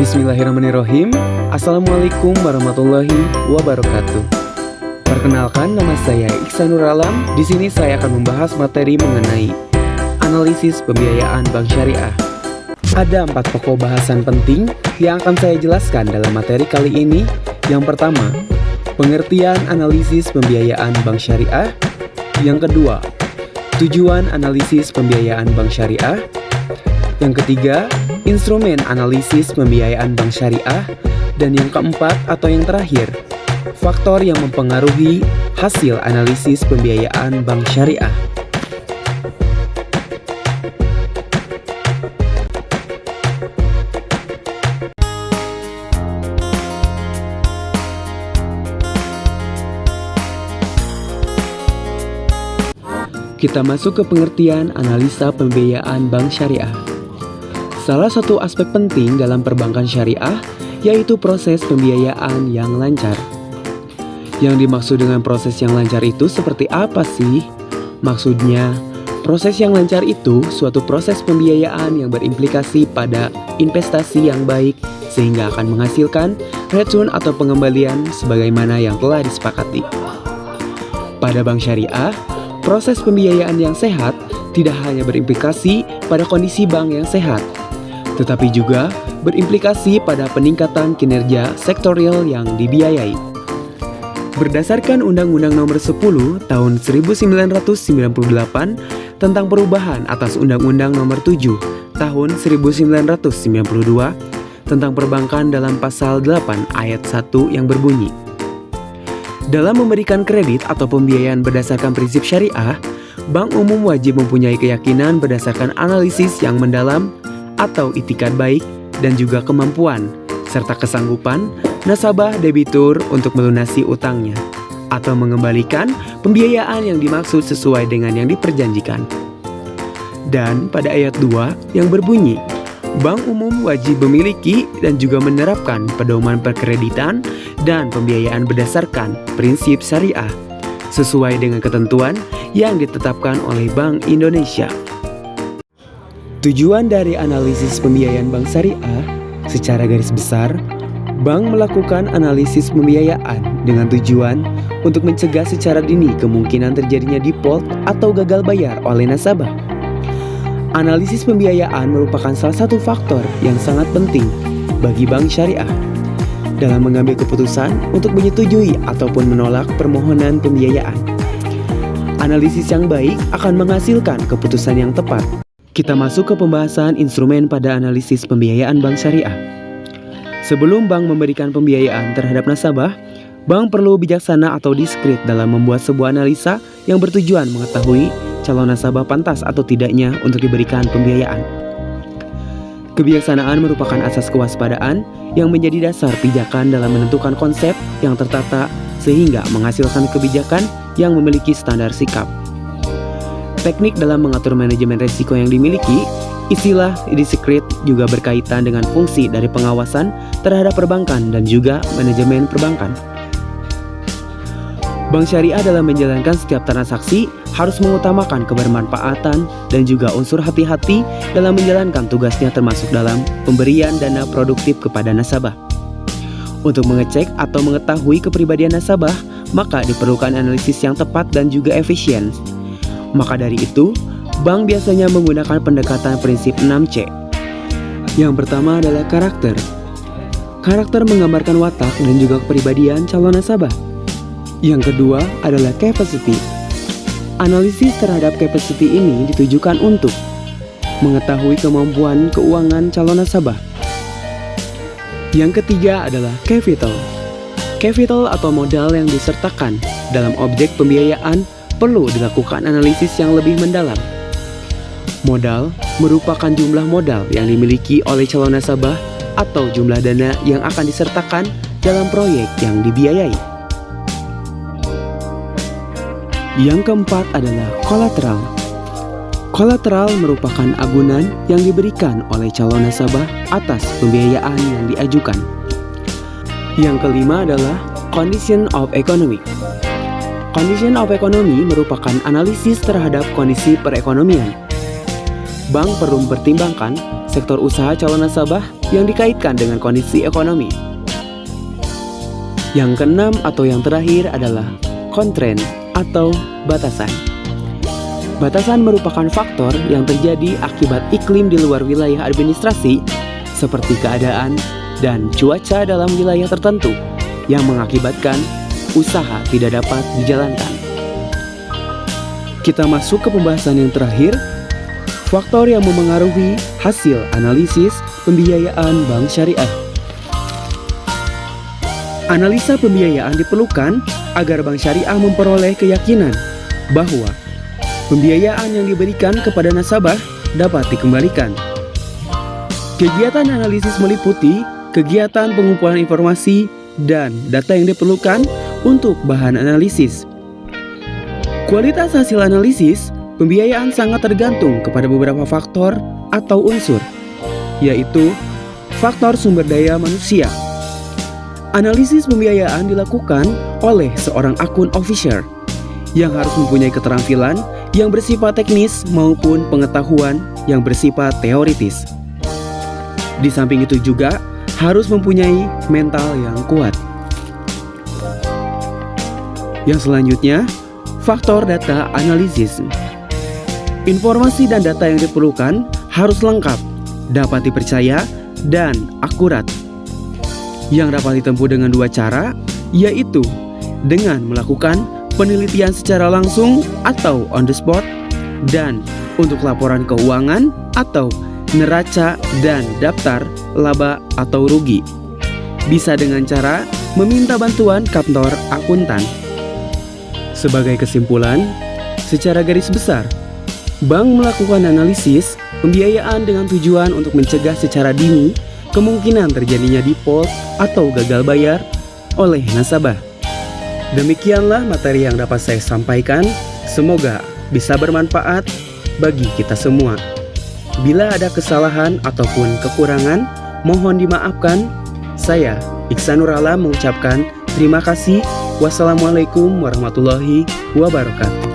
Bismillahirrahmanirrahim. Assalamualaikum warahmatullahi wabarakatuh. Perkenalkan, nama saya Iksanur Alam. Di sini saya akan membahas materi mengenai analisis pembiayaan bank syariah. Ada 4 pokok bahasan penting yang akan saya jelaskan dalam materi kali ini. Yang pertama, pengertian analisis pembiayaan bank syariah. Yang kedua, tujuan analisis pembiayaan bank syariah. Yang ketiga, instrumen analisis pembiayaan bank syariah. Dan yang keempat atau yang terakhir, faktor yang mempengaruhi hasil analisis pembiayaan bank syariah. Kita masuk ke pengertian analisa pembiayaan bank syariah. Salah satu aspek penting dalam perbankan syariah yaitu proses pembiayaan yang lancar. Yang dimaksud dengan proses yang lancar itu seperti apa sih? Maksudnya, proses yang lancar itu suatu proses pembiayaan yang berimplikasi pada investasi yang baik sehingga akan menghasilkan return atau pengembalian sebagaimana yang telah disepakati. Pada bank syariah, proses pembiayaan yang sehat tidak hanya berimplikasi pada kondisi bank yang sehat, tetapi juga berimplikasi pada peningkatan kinerja sektorial yang dibiayai. Berdasarkan Undang-Undang Nomor 10 Tahun 1998 tentang perubahan atas Undang-Undang Nomor 7 Tahun 1992 tentang perbankan dalam pasal 8 ayat 1 yang berbunyi, dalam memberikan kredit atau pembiayaan berdasarkan prinsip syariah, bank umum wajib mempunyai keyakinan berdasarkan analisis yang mendalam atau itikad baik dan juga kemampuan serta kesanggupan nasabah debitur untuk melunasi utangnya atau mengembalikan pembiayaan yang dimaksud sesuai dengan yang diperjanjikan. Dan pada ayat 2 yang berbunyi, bank umum wajib memiliki dan juga menerapkan pedoman perkreditan dan pembiayaan berdasarkan prinsip syariah sesuai dengan ketentuan yang ditetapkan oleh Bank Indonesia. Tujuan dari analisis pembiayaan bank syariah, secara garis besar, bank melakukan analisis pembiayaan dengan tujuan untuk mencegah secara dini kemungkinan terjadinya default atau gagal bayar oleh nasabah. Analisis pembiayaan merupakan salah satu faktor yang sangat penting bagi bank syariah dalam mengambil keputusan untuk menyetujui ataupun menolak permohonan pembiayaan. Analisis yang baik akan menghasilkan keputusan yang tepat. Kita masuk ke pembahasan instrumen pada analisis pembiayaan bank syariah. Sebelum bank memberikan pembiayaan terhadap nasabah, bank perlu bijaksana atau diskret dalam membuat sebuah analisa yang bertujuan mengetahui calon nasabah pantas atau tidaknya untuk diberikan pembiayaan. Kebijaksanaan merupakan asas kewaspadaan yang menjadi dasar pijakan dalam menentukan konsep yang tertata sehingga menghasilkan kebijakan yang memiliki standar sikap. Teknik dalam mengatur manajemen risiko yang dimiliki, istilah diskret juga berkaitan dengan fungsi dari pengawasan terhadap perbankan dan juga manajemen perbankan. Bank syariah dalam menjalankan setiap transaksi harus mengutamakan kebermanfaatan dan juga unsur hati-hati dalam menjalankan tugasnya termasuk dalam pemberian dana produktif kepada nasabah. Untuk mengecek atau mengetahui kepribadian nasabah, maka diperlukan analisis yang tepat dan juga efisien. Maka dari itu, bank biasanya menggunakan pendekatan prinsip 6C. Yang pertama adalah karakter. Karakter menggambarkan watak dan juga kepribadian calon nasabah. Yang kedua adalah capacity. Analisis terhadap capacity ini ditujukan untuk mengetahui kemampuan keuangan calon nasabah. Yang ketiga adalah capital. Capital atau modal yang disertakan dalam objek pembiayaan perlu dilakukan analisis yang lebih mendalam. Modal merupakan jumlah modal yang dimiliki oleh calon nasabah atau jumlah dana yang akan disertakan dalam proyek yang dibiayai. Yang keempat adalah kolateral. Kolateral merupakan agunan yang diberikan oleh calon nasabah atas pembiayaan yang diajukan. Yang kelima adalah condition of economy. Condition of economy merupakan analisis terhadap kondisi perekonomian. bank perlu mempertimbangkan sektor usaha calon nasabah yang dikaitkan dengan kondisi ekonomi. Yang keenam atau yang terakhir adalah constraint atau batasan. Batasan merupakan faktor yang terjadi akibat iklim di luar wilayah administrasi seperti keadaan dan cuaca dalam wilayah tertentu yang mengakibatkan usaha tidak dapat dijalankan. Kita masuk ke pembahasan yang terakhir, faktor yang memengaruhi hasil analisis pembiayaan bank syariah. Analisa pembiayaan diperlukan agar bank syariah memperoleh keyakinan bahwa pembiayaan yang diberikan kepada nasabah dapat dikembalikan. Kegiatan analisis meliputi kegiatan pengumpulan informasi dan data yang diperlukan untuk bahan analisis. Kualitas hasil analisis pembiayaan sangat tergantung kepada beberapa faktor atau unsur, yaitu faktor sumber daya manusia. Analisis pembiayaan dilakukan oleh seorang akun officer yang harus mempunyai keterampilan yang bersifat teknis maupun pengetahuan yang bersifat teoritis. Di samping itu juga harus mempunyai mental yang kuat. Yang selanjutnya, faktor data analisis. Informasi dan data yang diperlukan harus lengkap, dapat dipercaya, dan akurat. Yang dapat ditempuh dengan dua cara, yaitu dengan melakukan penelitian secara langsung atau on the spot, dan untuk laporan keuangan atau neraca dan daftar laba atau rugi. Bisa dengan cara meminta bantuan kantor akuntan. Sebagai kesimpulan, secara garis besar, bank melakukan analisis pembiayaan dengan tujuan untuk mencegah secara dini kemungkinan terjadinya default atau gagal bayar oleh nasabah. Demikianlah materi yang dapat saya sampaikan. Semoga bisa bermanfaat bagi kita semua. Bila ada kesalahan ataupun kekurangan, mohon dimaafkan. Saya, Iksan Nuralam, mengucapkan terima kasih. Wassalamualaikum warahmatullahi wabarakatuh.